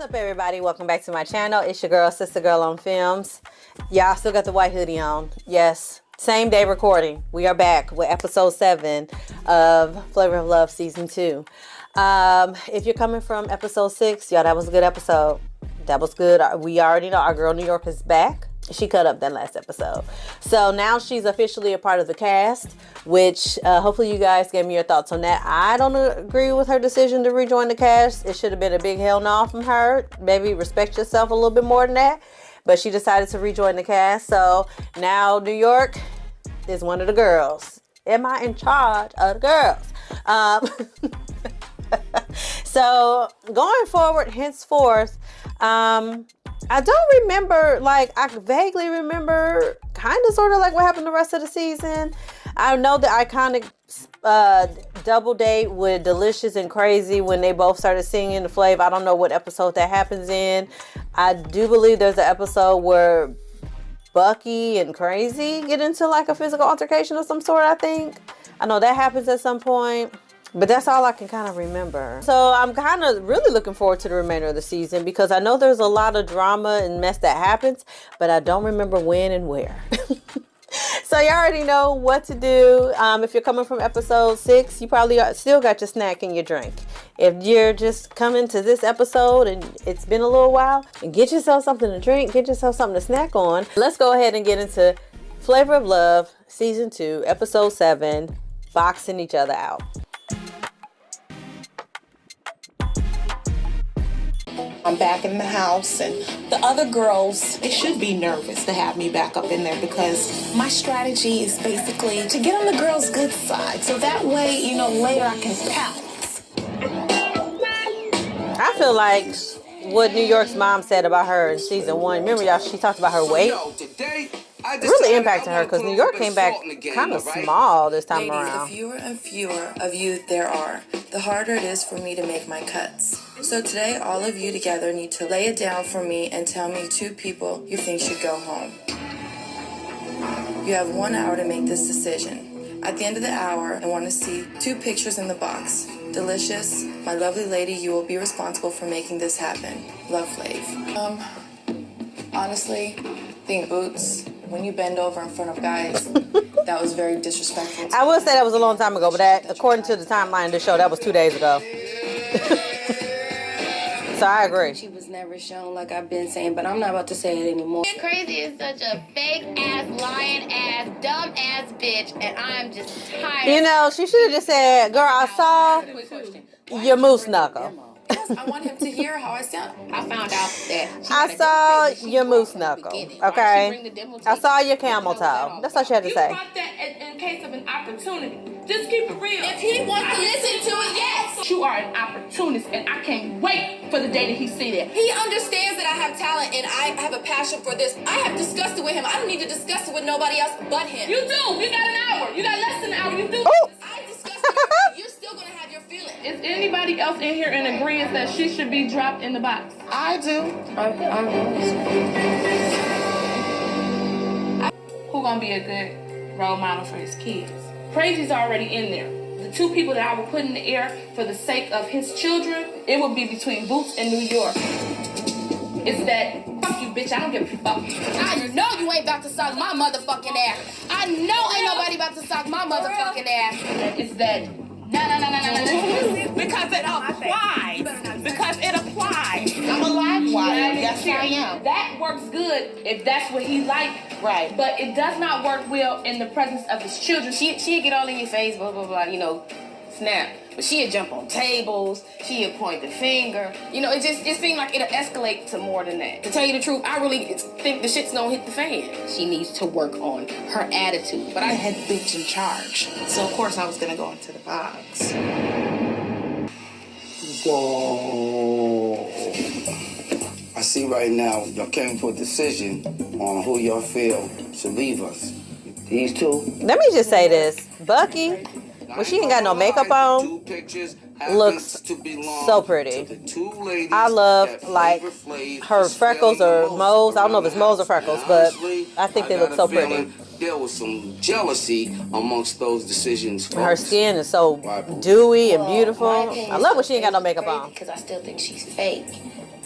up, everybody? Welcome back to my channel. It's your girl, Sister Girl on Films. Y'all still got the white hoodie on. Yes, same day recording. We are back with episode 7 of Flavor Flav season 2. If you're coming from episode 6, y'all, that was a good episode. That was good. We already know our girl New York is back. She cut up that last episode. So now she's officially a part of the cast, which hopefully you guys gave me your thoughts on that. I don't agree with her decision to rejoin the cast. It should have been a big hell no from her. Maybe respect yourself a little bit more than that. But she decided to rejoin the cast. So now New York is one of the girls. Am I in charge of the girls? So going forward, henceforth, I don't remember, like, I vaguely remember kind of sort of like what happened the rest of the season. I know the iconic double date with Delicious and Crazy when they both started singing the Flav. I don't know what episode that happens in. I do believe there's an episode where Bucky and Crazy get into like a physical altercation of some sort, I think. I know that happens at some point. But that's all I can kind of remember. So I'm kind of really looking forward to the remainder of the season because I know there's a lot of drama and mess that happens, but I don't remember when and where. So you already know what to do. If you're coming from episode 6, you probably still got your snack and your drink. If you're just coming to this episode and it's been a little while, get yourself something to drink, get yourself something to snack on. Let's go ahead and get into Flavor Flav season 2, episode 7, boxing each other out. I'm back in the house, and the other girls, they should be nervous to have me back up in there because my strategy is basically to get on the girls' good side. So that way, you know, later I can pounce. I feel like what New York's mom said about her in season 1. Remember, y'all, she talked about her weight. Really impacted her because New York came back kind of small this time around. The fewer and fewer of you there are, the harder it is for me to make my cuts. So today, all of you together need to lay it down for me and tell me 2 people you think should go home. You have 1 hour to make this decision. At the end of the hour, I want to see 2 pictures in the box. Delicious, my lovely lady, you will be responsible for making this happen. Love, Flav. Honestly, I think Boots, when you bend over in front of guys, that was very disrespectful. I will say that was a long time ago, but that, according to the timeline of the show, that was 2 days ago. So I agree. She was never shown, like I've been saying, but I'm not about to say it anymore. Crazy is such a fake ass, lying ass, dumb ass bitch, and I'm just tired. You know, she should have just said, "Girl, I saw your moose knuckle." I want him to hear how I sound. I found out that I saw your moose knuckle. Okay, I saw your camel toe. That's all she had to say. You brought that in case of an opportunity. Just keep it real. If he wants to listen to it, yes. You are an opportunist, and I can't wait for the day that he see that. He understands that I have talent and I have a passion for this. I have discussed it with him. I don't need to discuss it with nobody else but him. You do. You got an hour. You got less than an hour. You do. Oh. I discussed it with you. You're still going to have your feelings. Is anybody else in here in agreement that she should be dropped in the box? I do. Who gonna be a good role model for his kids? Crazy's already in there. The 2 people that I would put in the air for the sake of his children, it would be between Boots and New York. It's that, fuck you, bitch, I don't give a fuck. I know you ain't about to suck my motherfucking ass. I know ain't nobody about to suck my motherfucking ass. It's that, no. Because it applies. Because it applies. I'm a live wire. Yes, I am. That works good if that's what he like. Right. But it does not work well in the presence of his children. She'd get all in your face, blah, blah, blah, you know, snap. But she'd jump on tables, she'd point the finger. You know, it seemed like it'll escalate to more than that. To tell you the truth, I really think the shit's gonna hit the fan. She needs to work on her attitude. But I had bitch in charge. So, of course, I was going to go into the box. Whoa. I see right now, y'all came to a decision on who y'all feel should leave us. These 2? Let me just say this. Bucky, when she ain't got no makeup on, looks so pretty. I love, like, her freckles or moles. I don't know if it's moles or freckles, but I think they look so pretty. There was some jealousy amongst those decisions, folks. Her skin is so dewy and beautiful. I love when she ain't got no makeup on. Because I still think she's fake.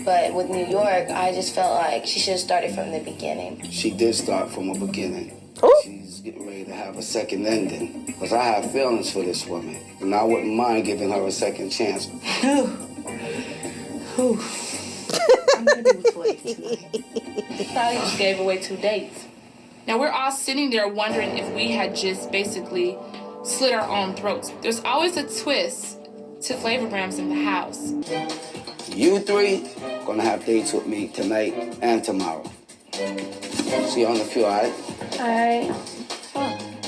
But with New York, I just felt like she should have started from the beginning. She did start from the beginning. Ooh. She's getting ready to have a second ending. Because I have feelings for this woman. And I wouldn't mind giving her a second chance. I'm gonna be with Flav tonight. Probably just gave away 2 dates. Now we're all sitting there wondering if we had just basically slit our own throats. There's always a twist to flavorgrams in the house. You three gonna have dates with me tonight and tomorrow. See you on the field, all right? Alright.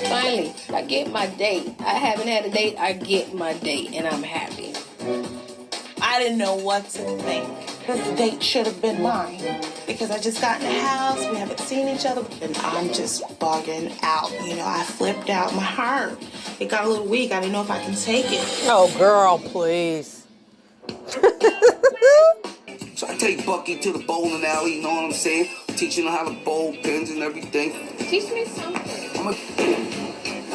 Finally, I get my date. I haven't had a date, I get my date, and I'm happy. I didn't know what to think. This date should have been mine. Because I just got in the house, we haven't seen each other, and I'm just bugging out. You know, I flipped out. My heart, it got a little weak. I didn't know if I can take it. Oh, girl, please. So I take Bucky to the bowling alley, you know what I'm saying? Teaching her how to bowl, pins and everything. Teach me something.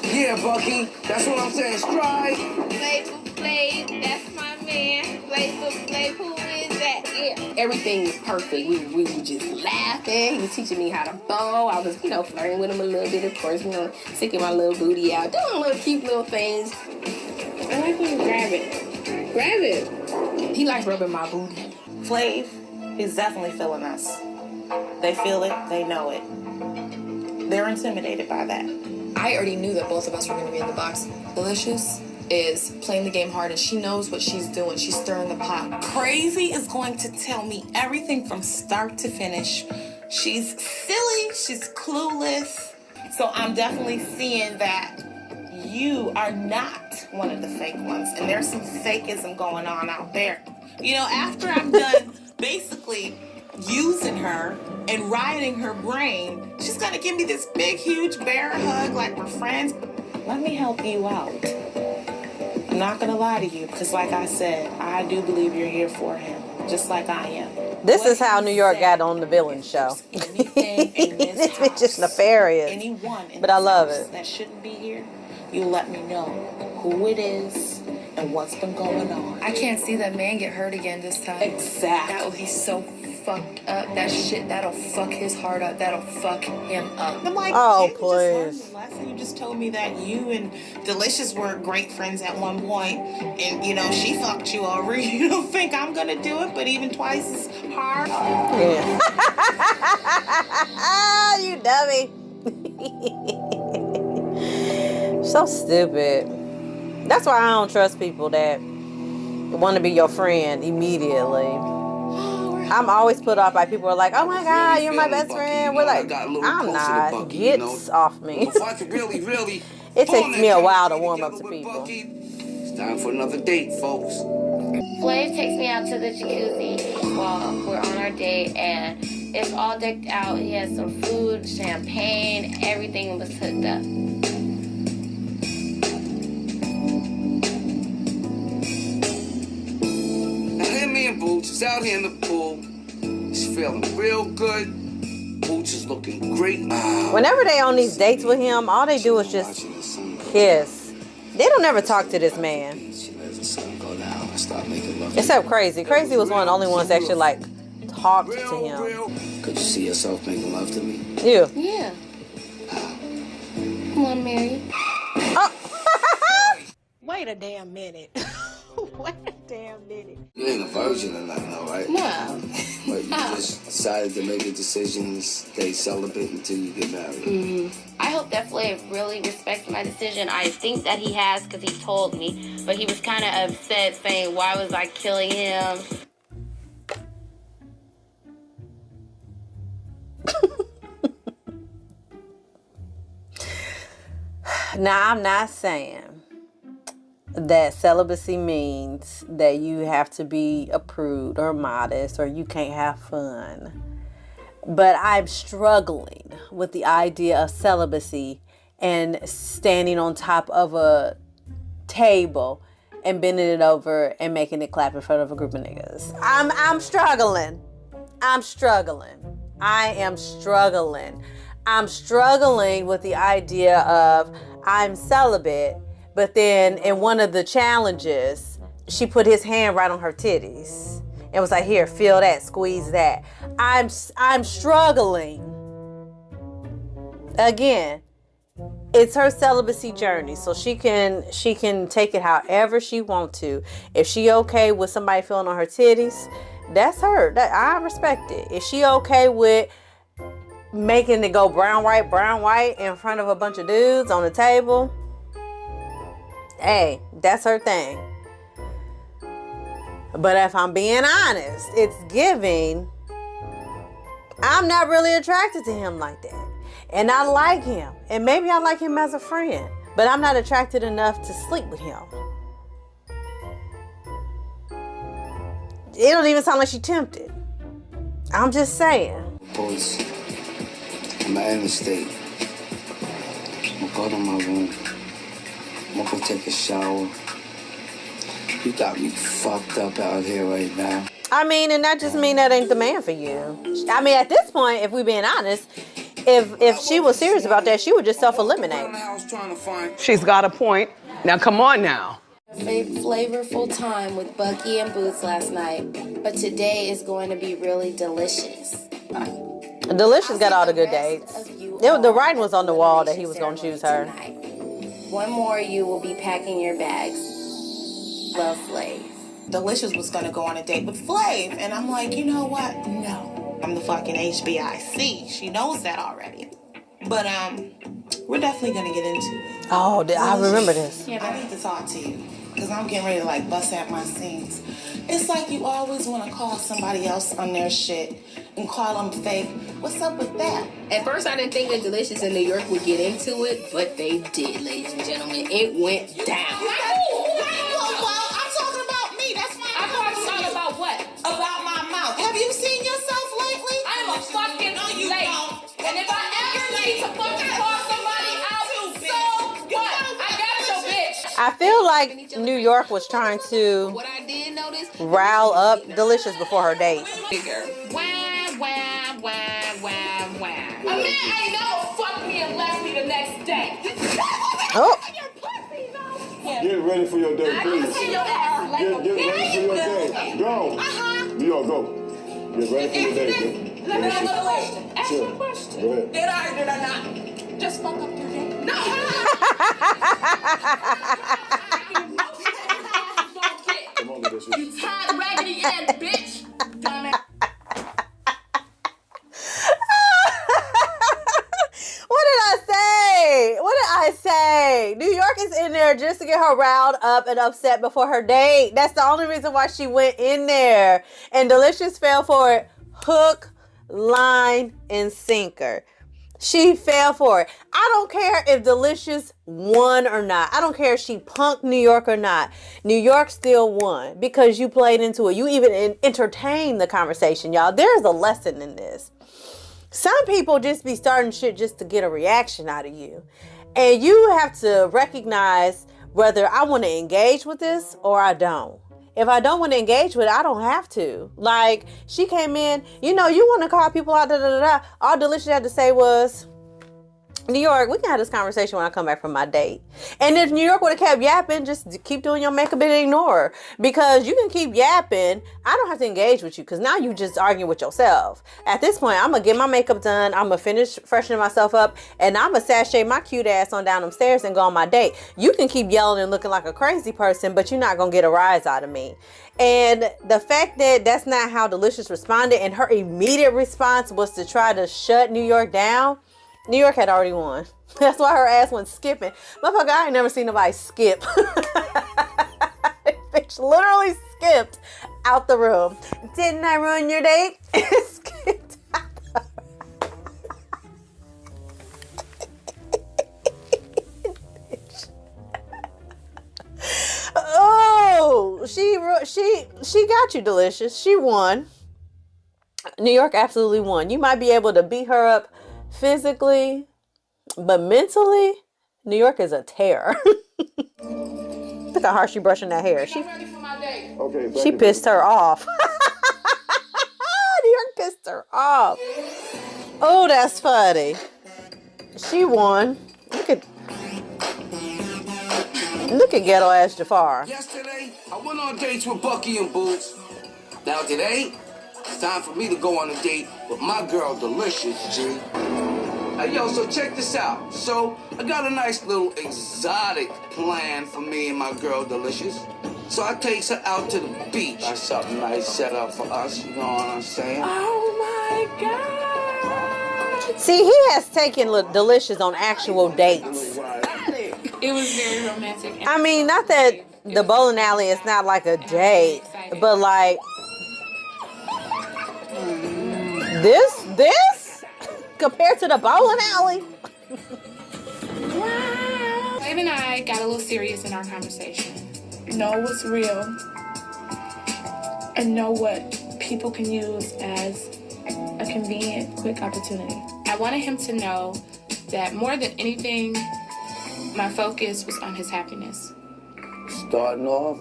Yeah, Bucky, that's what I'm saying. Stride. Flavor Flav, that's my man. Flavor Flav, who is that? Yeah. Everything was perfect. We were just laughing. He was teaching me how to bow. I was, flirting with him a little bit, of course, sticking my little booty out, doing little cute little things. I like when you grab it. Grab it. He likes rubbing my booty. Flav is definitely feeling us. They feel it, they know it. They're intimidated by that. I already knew that both of us were going to be in the box. Delicious is playing the game hard, and she knows what she's doing. She's stirring the pot. Crazy is going to tell me everything from start to finish. She's silly, she's clueless. So I'm definitely seeing that you are not one of the fake ones, and there's some fakeism going on out there. After I'm done basically using her and rioting her brain, she's gonna give me this big, huge bear hug like we're friends. Let me help you out. I'm not gonna lie to you, because like I said, I do believe you're here for him, just like I am. This is how New York got on the villain show. Anything in this It's house, just nefarious. anyone in But I this love house it. that shouldn't be here, you let me know who it is and what's been going on. I can't see that man get hurt again this time. Exactly. That would be so fucked up. That shit, that'll fuck his heart up. That'll fuck him up. I'm like, Oh, didn't you just learn please. the lesson? You just told me that you and Delicious were great friends at one point, and she fucked you over. You don't think I'm gonna do it, but even twice as hard. Yeah. You dummy. So stupid. That's why I don't trust people that want to be your friend immediately. I'm always put off by people who are like, oh my God, you're my best friend. We're like, I'm not. Get off me. If I could really It takes me a while to warm up to people. It's time for another date, folks. Flav takes me out to the jacuzzi while we're on our date, and it's all decked out. He has some food, champagne, everything was hooked up. Now here me and Boots is out here in the pool. He's feeling real good. Boots is looking great. Whenever they on these dates with him, all they do is just kiss. They don't ever talk to this man. She lets the sun go down and start making love. Except Crazy. Crazy was one of the only ones that actually talked to him. Could you see yourself making love to me? You. Yeah. Come on, Mary. Wait a damn minute. Wait a damn minute. You ain't a virgin or nothing, all right? No. But you just decided to make a decision to stay celibate until you get married. I hope that Flav really respects my decision. I think that he has, because he told me. But he was kind of upset, saying, why was I killing him? Now, I'm not saying that celibacy means that you have to be a prude or modest or you can't have fun. But I'm struggling with the idea of celibacy and standing on top of a table and bending it over and making it clap in front of a group of niggas. I'm struggling. I'm struggling. I am struggling. I'm struggling with the idea of I'm celibate, but then in one of the challenges, she put his hand right on her titties. and was like, here, feel that, squeeze that. I'm struggling. Again, it's her celibacy journey, so she can take it however she wants to. If she okay with somebody feeling on her titties, that's her. That I respect it. If she okay with making it go brown white in front of a bunch of dudes on the table, hey, that's her thing. But if I'm being honest, it's giving, I'm not really attracted to him like that. And I like him. And maybe I like him as a friend. But I'm not attracted enough to sleep with him. It don't even sound like she tempted. I'm just saying. Boys, I'm at the state. I'm gonna go to my room. I'm gonna go take a shower. You got me fucked up out here right now. I mean, and that just mean that ain't the man for you. I mean, at this point, if we being honest, if she was serious about that, she would just self-eliminate. She's got a point. Now, come on now. Flavorful time with Bucky and Boots last night, but today is going to be really delicious. Delicious got all the good dates. The writing was on the wall that he was going to choose her. One more, you will be packing your bags. Love, Flav. Delicious was gonna go on a date with Flav, and I'm like, you know what? No, I'm the fucking HBIC. She knows that already. But we're definitely gonna get into it. Oh, I remember this. Yeah, I need to talk to you because I'm getting ready to like bust at my seams. It's like you always want to call somebody else on their shit and call them fake. What's up with that? At first, I didn't think that Delicious in New York would get into it, but they did, ladies and gentlemen. It went down. About my mouth. Have you seen yourself lately? I am a fucking lady. And if I ever need to fucking call somebody out, so what? I got your bitch. I feel like New York was trying to What I did notice, rile up Delicious before her date. wah, wah, wah, wah, wah. A man ain't never fucked me and left me the next day. Oh. Get ready for your day, I please. can see your ass like a Get ready for your day. Go. New York, go. Get ready for your day. Let me ask you a question. Ask you a question. Go ahead. Did I or did I not? Just fuck up your day. No. Come on, Delicious. You tired raggedy ass bitch. Dumbass. What did I say? New York is in there just to get her riled up and upset before her date. That's the only reason why she went in there. And Delicious fell for it. Hook, line, and sinker. She fell for it. I don't care if Delicious won or not. I don't care if she punked New York or not. New York still won because you played into it. You even entertained the conversation, y'all. There's a lesson in this. Some people just be starting shit just to get a reaction out of you. And you have to recognize whether I want to engage with this or I don't. If I don't want to engage with it, I don't have to. Like, she came in, you want to call people out, All Delicious had to say was, New York, we can have this conversation when I come back from my date. And if New York would have kept yapping, just keep doing your makeup and ignore her. Because you can keep yapping. I don't have to engage with you because now you just arguing with yourself. At this point, I'm going to get my makeup done. I'm going to finish freshening myself up. And I'm going to sashay my cute ass on down them stairs and go on my date. You can keep yelling and looking like a crazy person, but you're not going to get a rise out of me. And the fact that that's not how Delicious responded and her immediate response was to try to shut New York down. New York had already won. That's why her ass went skipping. Motherfucker, I ain't never seen nobody skip. Bitch literally skipped out the room. Didn't I ruin your date? Skipped out the room. Bitch. Oh, she got you, Delicious. She won. New York absolutely won. You might be able to beat her up physically, but mentally, New York is a terror. Look how hard she brushing that hair. She pissed her off. New York pissed her off. Oh, that's funny. She won. Look at ghetto ass Jafar. Yesterday, I went on dates with Bucky and Boots. Now today, it's time for me to go on a date with my girl Delicious, G. Hey, yo, so check this out. So, I got a nice little exotic plan for me and my girl Delicious. So I takes her out to the beach. Got something nice set up for us, you know what I'm saying? Oh my God. See, he has taken Delicious on actual dates. It was very romantic. I mean, not that the bowling alley is not like a date, but like this compared to the bowling alley. Wow. Flav and I got a little serious in our conversation. Know what's real and know what people can use as a convenient, quick opportunity. I wanted him to know that more than anything, my focus was on his happiness. Starting off,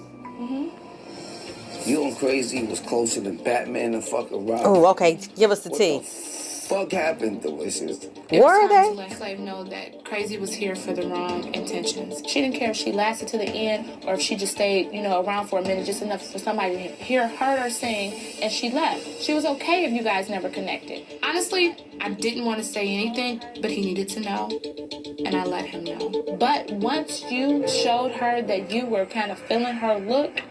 you and Crazy was closer than Batman and fucking Robin. Oh, okay. Give us the tea. Fuck happened, Delicious? Were they? To let Flav know that Crazy was here for the wrong intentions. She didn't care if she lasted to the end or if she just stayed, around for a minute, just enough for somebody to hear her sing, and she left. She was okay if you guys never connected. Honestly, I didn't want to say anything, but he needed to know, and I let him know. But once you showed her that you were kind of feeling her look,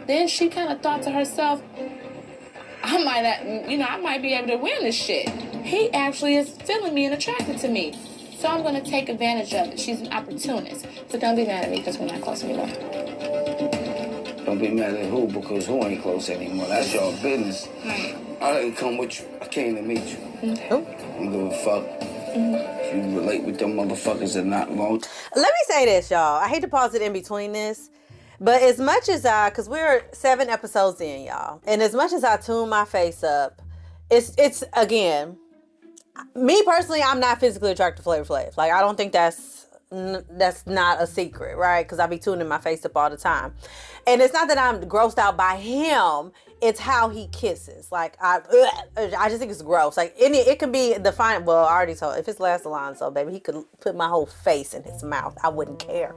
then she kind of thought to herself, I might be able to win this shit. He actually is feeling me and attracted to me. So I'm going to take advantage of it. She's an opportunist. But don't be mad at me because we're not close anymore. Don't be mad at who, because who ain't close anymore. That's your business. Right. I didn't come with you. I came to meet you. Okay. Oh. I don't give a fuck. If you relate with them motherfuckers or not, won't. Let me say this, y'all. I hate to pause it in between this, but as much as because we're 7 episodes in, y'all, and as much as I tune my face up, it's again, me personally, I'm not physically attracted to Flavor Flav. Like, I don't think that's not a secret, right? Because I be tuning my face up all the time. And it's not that I'm grossed out by him. It's how he kisses. Like, I just think it's gross. Like, it can be the fine. Well, I already told, if it's last Alonso, baby, he could put my whole face in his mouth. I wouldn't care.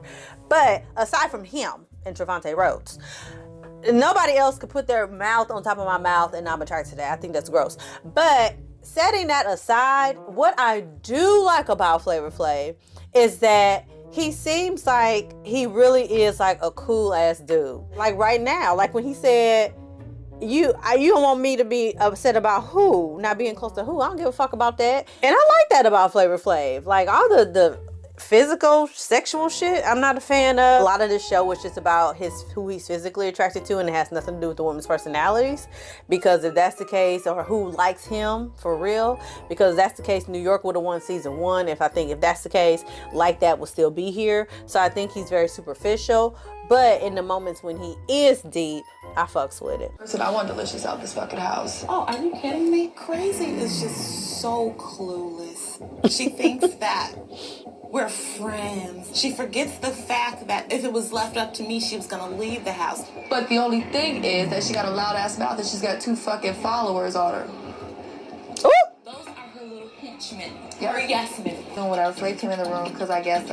But aside from him and Trevante Rhodes, nobody else could put their mouth on top of my mouth and I'm attracted to that. I think that's gross. But setting that aside, what I do like about Flavor Flav is that he seems like he really is like a cool ass dude. Like right now, like when he said, you don't want me to be upset about who, not being close to who. I don't give a fuck about that. And I like that about Flavor Flav. Like all the physical, sexual shit, I'm not a fan of. A lot of this show was just about who he's physically attracted to, and it has nothing to do with the women's personalities. Because if that's the case, or who likes him for real, because if that's the case, New York would have won season 1. If that's the case, Like That would still be here. So I think he's very superficial. But in the moments when he is deep, I fucks with it. Listen, I want Delicious out this fucking house. Oh, are you kidding me? Crazy is just so clueless. She thinks that we're friends. She forgets the fact that if it was left up to me, she was gonna leave the house. But the only thing is that she got a loud ass mouth and she's got 2 fucking followers on her. Ooh. Those are her little henchmen. Yeah. Her yes men. You know, when I was late came in the room because I guess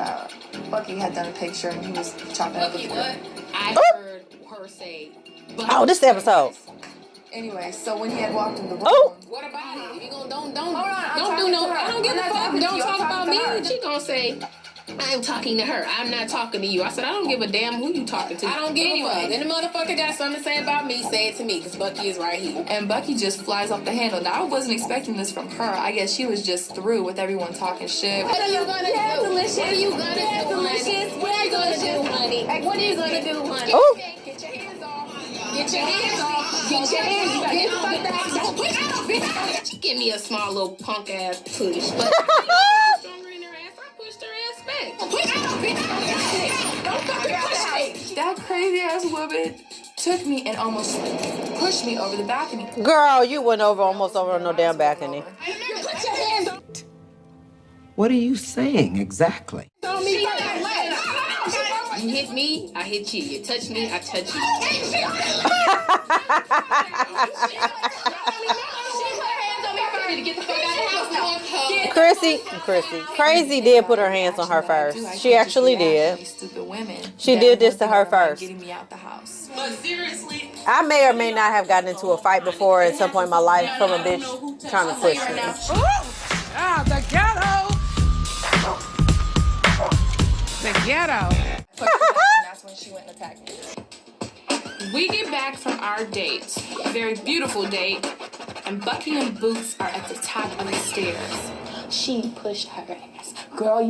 Bucky had done a picture and he was chopping up with the girl. I heard her say. Oh, this episode. Anyway, so when he had walked in the room. Oh. What about it? If you gonna don't on, do no. I don't give a fuck. Don't talk about me. her. She gonna say, I'm talking to her. I'm not talking to you. I said, I don't give a damn who you talking to. I don't give a fuck. Then the motherfucker got something to say about me, say it to me, because Bucky is right here. And Bucky just flies off the handle. Now, I wasn't expecting this from her. I guess she was just through with everyone talking shit. What are you gonna do? Delicious. What are you gonna do, honey? What are you gonna do, honey? What are you gonna do, honey? Oh. Get your hands off. Get your hands off. Get your hands off. Get the fuck back. She give me a small little punk ass push, but stronger in her ass. I pushed her ass back. Don't fucking push me. That crazy ass woman took me and almost pushed me over the balcony. Girl, you went almost over on no damn balcony. Put your hands on What are you saying exactly? me. You hit me, I hit you. You touch me, I touch you. Chrissy, Crazy did put her hands on her first. She actually did. Stupid women. She did this to her first. Getting me out the house. But seriously, I may or may not have gotten into a fight before at some point in my life from a bitch trying to push me. Ah, the ghetto. The ghetto. And that's when she went and attacked me. We get back from our date, a very beautiful date, and Bucky and Boots are at the top of the stairs. She pushed her ass. Girl,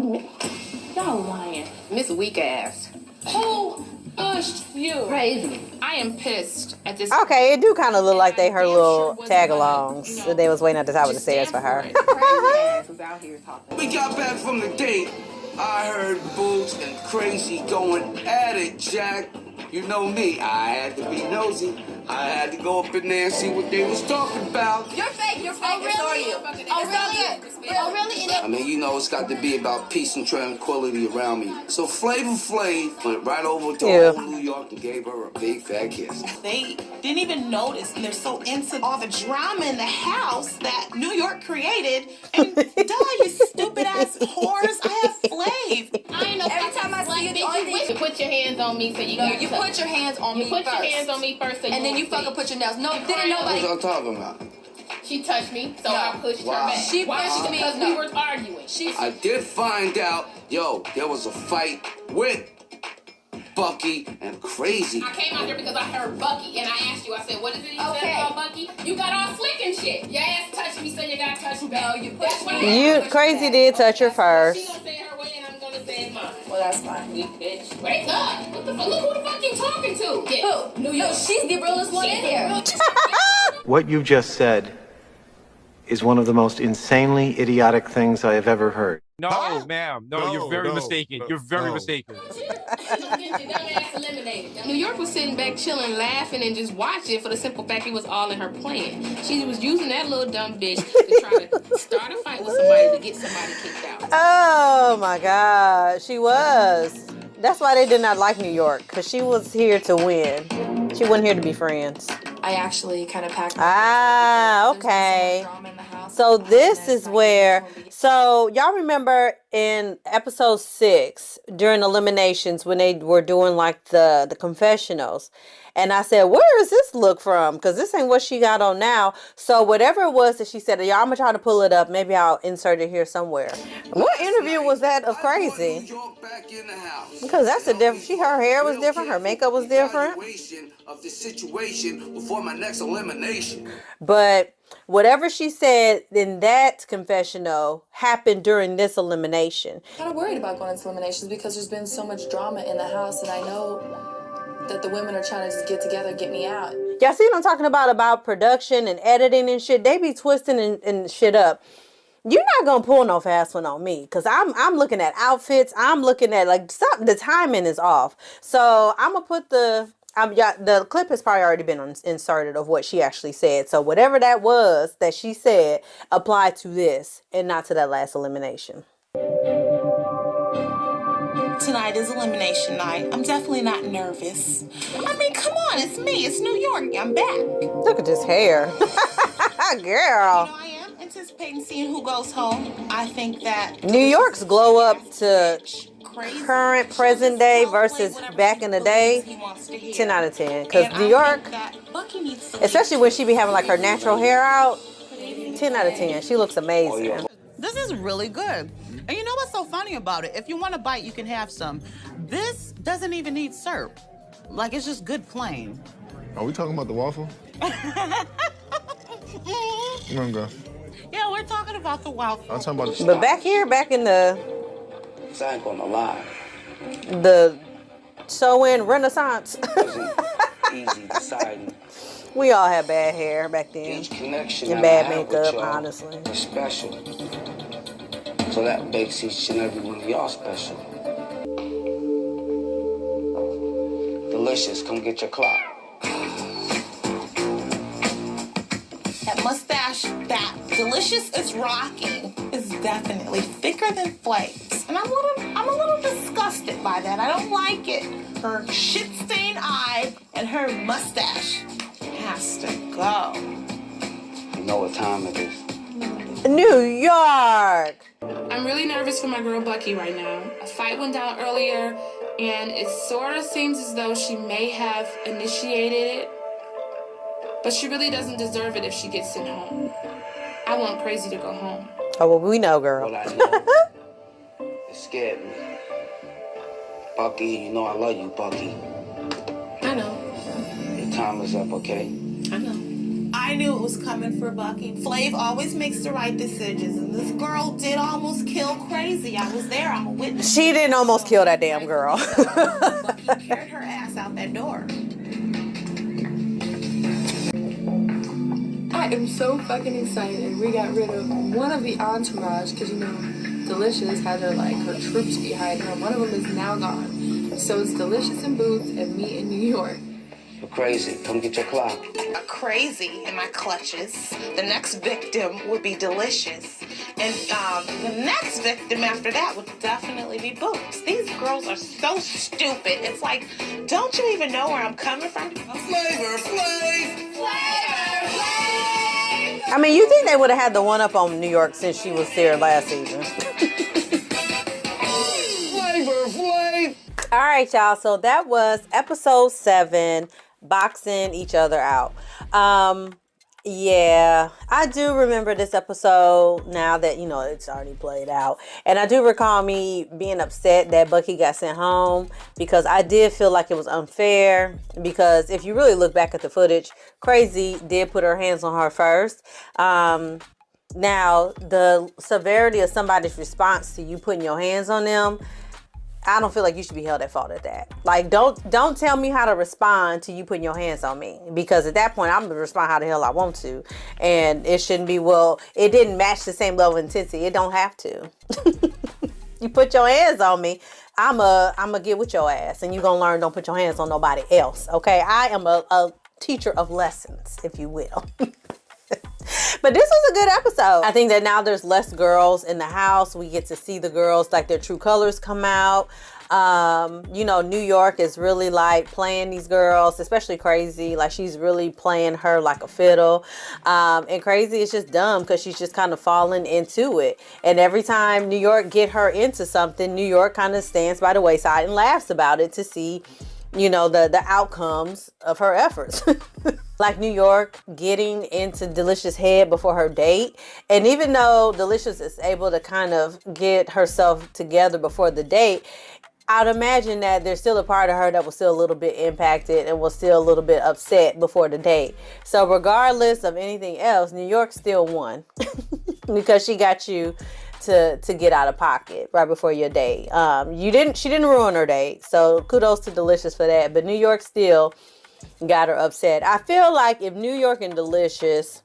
y'all lying. Miss Weak Ass. Who pushed you? Crazy. I am pissed at this. Okay, it do kind of look like they her little tag-alongs. They was waiting at the top of the stairs for her. Crazy ass was out here talking. We got back from the date. I heard Boots and Crazy going at it, Jack. You know me, I had to be nosy. I had to go up in there and see what they was talking about. You're fake. You're fake. Oh, really? Oh, really? I mean, you know, it's got to be about peace and tranquility around me. So Flavor Flav went right over to old New York and gave her a big fat kiss. They didn't even notice, and they're so into all the drama in the house that New York created. And duh, you stupid ass whores. I have Flav. I ain't no Every time I see you, the only thing You put your hands on me so you No, get you touched. put your hands on You me put first. your hands on me first, so and then you won't fucking see. put your nails. No, didn't What nobody. y'all talking about? She touched me, so I pushed her Wow. back. She pushed me. Because No. we were arguing. I did find out, there was a fight with Bucky and Crazy. I came out here because I heard Bucky, and I asked you, I said, what is it you said Okay. about Bucky? You got all slick and shit. Your ass touched me, so you got touched back. No, you pushed me. You Crazy did touch her She first. gonna say her way, and I'm gonna say mine. Well, that's fine. Weak bitch. Wake up. What the fuck? Look who the fuck you talking to. Yeah. Who? New York. No, she's the realest one in here. What you just said is one of the most insanely idiotic things I have ever heard. No, ma'am. No, you're very mistaken. You're very mistaken. You gonna get your dumb ass eliminated. New York was sitting back chilling, laughing, and just watching for the simple fact it was all in her plan. She was using that little dumb bitch to try to start a fight with somebody to get somebody kicked out. Oh my God, she was. That's why they did not like New York, because she was here to win. She wasn't here to be friends. I actually kind of packed. Okay. So this is where, so y'all remember in episode 6 during eliminations when they were doing like the confessionals, and I said, where is this look from? Because this ain't what she got on now. So whatever it was that she said, y'all, I'm gonna try to pull it up. Maybe I'll insert it here somewhere. What interview was that of Crazy? Because that's a different. Her hair was different. Her makeup was different. Of the situation before my next elimination. But whatever she said in that confessional happened during this elimination. I'm kind of worried about going into eliminations because there's been so much drama in the house, and I know that the women are trying to just get together and get me out. Y'all see what I'm talking about production and editing and shit? They be twisting and shit up. You're not gonna pull no fast one on me, because I'm looking at outfits. I'm looking at the timing is off. So I'm gonna put the clip has probably already been inserted of what she actually said. So whatever that was that she said applied to this and not to that last elimination. Tonight is elimination night. I'm definitely not nervous. I mean, come on, it's me. It's New York. I'm back. Look at this hair. Girl. I am anticipating seeing who goes home. I think that New York's glow up to current present day versus back in the day, 10 out of 10. Because New York, especially when she be having like her natural hair out, 10 out of 10. She looks amazing. This is really good. And you know what's so funny about it? If you want a bite, you can have some. This doesn't even need syrup. Like, it's just good plain. Are we talking about the waffle? Go. Yeah, we're talking about the waffle. I'm talking about the But back here, back in the I ain't gonna lie. the sew-in Renaissance, Easy deciding. we all had bad hair back then. Each connection And that I bad have with makeup, y'all honestly. is special. So that makes each and every one of y'all special. Delicious, come get your clock. that mustache, that delicious is rocking, is definitely thicker than flakes. And I'm a little disgusted by that. I don't like it. Her shit-stained eye and her mustache has to go. You know what time it is. New York. I'm really nervous for my girl Bucky right now. A fight went down earlier, and it sort of seems as though she may have initiated it, But she really doesn't deserve it if she gets sent home. I want Crazy to go home. Oh, well, we know, girl. Well, I know. It scared me. Bucky, you know I love you, Bucky. I know. Your time is up, okay? I know. I knew it was coming for Bucky. Flav always makes the right decisions, and this girl did almost kill Crazy. I was there. I'm a witness. She didn't almost kill that damn girl. Bucky carried her ass out that door. I am so fucking excited. We got rid of one of the entourage because, you know, Delicious had her troops behind her. One of them is now gone. So it's Delicious and Boots and me in New York. You're crazy. Come get your clock. Crazy in my clutches. The next victim would be Delicious. And the next victim after that would definitely be Boots. These girls are so stupid. It's like, don't you even know where I'm coming from? Flavor Flav! Flavor Flav! I mean, you think they would have had the one up on New York since she was there last season. Flavor Flav! All right, y'all. So that was episode 7, boxing each other out. Yeah, I do remember this episode now that, you know, it's already played out. And I do recall me being upset that Bucky got sent home because I did feel like it was unfair. Because if you really look back at the footage, Crazy did put her hands on her first. Now, the severity of somebody's response to you putting your hands on them, I don't feel like you should be held at fault at that. Like, don't tell me how to respond to you putting your hands on me. Because at that point, I'm going to respond how the hell I want to. And it shouldn't be, well, it didn't match the same level of intensity. It don't have to. You put your hands on me, I'm going to get with your ass. And you're going to learn don't put your hands on nobody else. Okay? I am a teacher of lessons, if you will. But this was a good episode. I think that now there's less girls in the house. We get to see the girls, like, their true colors come out. You know, New York is really like playing these girls, especially Crazy. Like, she's really playing her like a fiddle. And Crazy is just dumb because she's just kind of falling into it. And every time New York get her into something, New York kind of stands by the wayside and laughs about it to see, you know, the outcomes of her efforts. Like New York getting into Delicious' head before her date. And even though Delicious is able to kind of get herself together before the date, I'd imagine that there's still a part of her that was still a little bit impacted and was still a little bit upset before the date. So regardless of anything else, New York still won because she got you to get out of pocket right before your date. She didn't ruin her date. So kudos to Delicious for that. But New York still got her upset. I feel like if New York and Delicious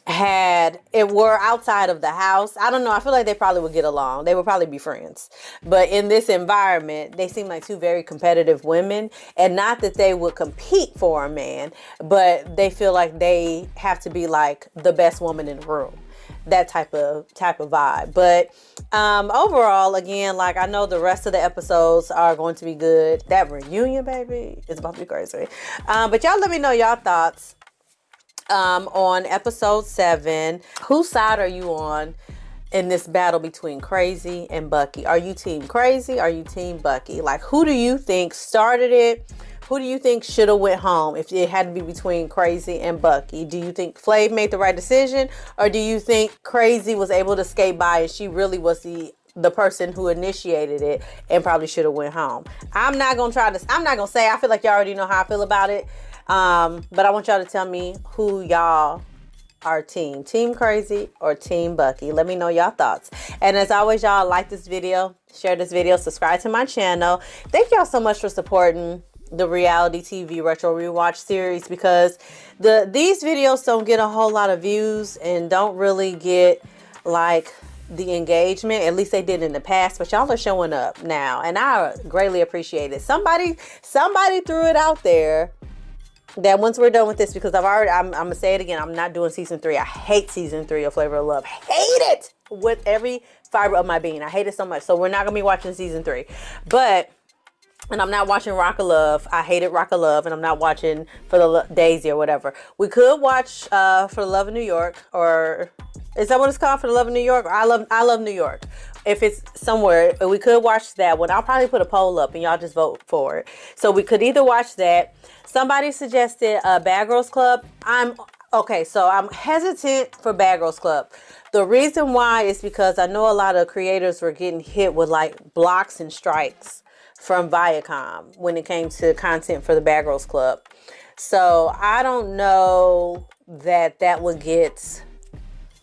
were outside of the house, I don't know, I feel like they probably would get along. They would probably be friends. But in this environment, they seem like two very competitive women. And not that they would compete for a man, but they feel like they have to be like the best woman in the room. That type of vibe. But overall, again, like, I know the rest of the episodes are going to be good. That reunion, baby, is about to be crazy. But y'all let me know y'all thoughts on episode 7. Whose side are you on in this battle between Crazy and Bucky? Are you team Crazy? Are you team Bucky? Like, who do you think started it? Who do you think should have went home if it had to be between Crazy and Bucky? Do you think Flav made the right decision? Or do you think Crazy was able to skate by and she really was the person who initiated it and probably should have went home? I'm not going to say, I feel like y'all already know how I feel about it. But I want y'all to tell me who y'all are team Crazy or team Bucky. Let me know y'all thoughts. And as always, y'all, like this video, share this video, subscribe to my channel. Thank y'all so much for supporting the reality TV retro rewatch series, because these videos don't get a whole lot of views and don't really get like the engagement, at least they did in the past, but y'all are showing up now and I greatly appreciate it. Somebody threw it out there that once we're done with this, because I'm gonna say it again, I'm not doing season 3. I hate season 3 of Flavor of Love. Hate it with every fiber of my being. I hate it so much. So we're not gonna be watching season 3. And I'm not watching Rock of Love. I hated Rock of Love, and I'm not watching For the Daisy or whatever. We could watch For the Love of New York, or is that what it's called? For the Love of New York? I love New York. if it's somewhere, we could watch that one. I'll probably put a poll up and y'all just vote for it. So we could either watch that. Somebody suggested Bad Girls Club. So I'm hesitant for Bad Girls Club. The reason why is because I know a lot of creators were getting hit with like blocks and strikes from Viacom when it came to content for the Bad Girls Club. So I don't know that would get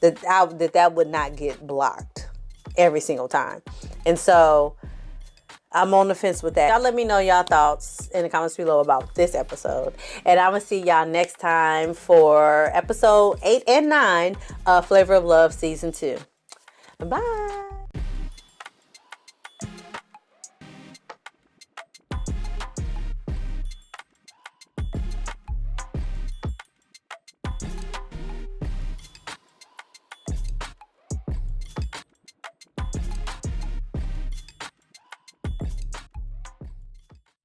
that would not get blocked every single time. And so I'm on the fence with that. Y'all let me know y'all thoughts in the comments below about this episode. And I'm going to see y'all next time for episode 8 and 9 of Flavor of Love Season 2. Bye.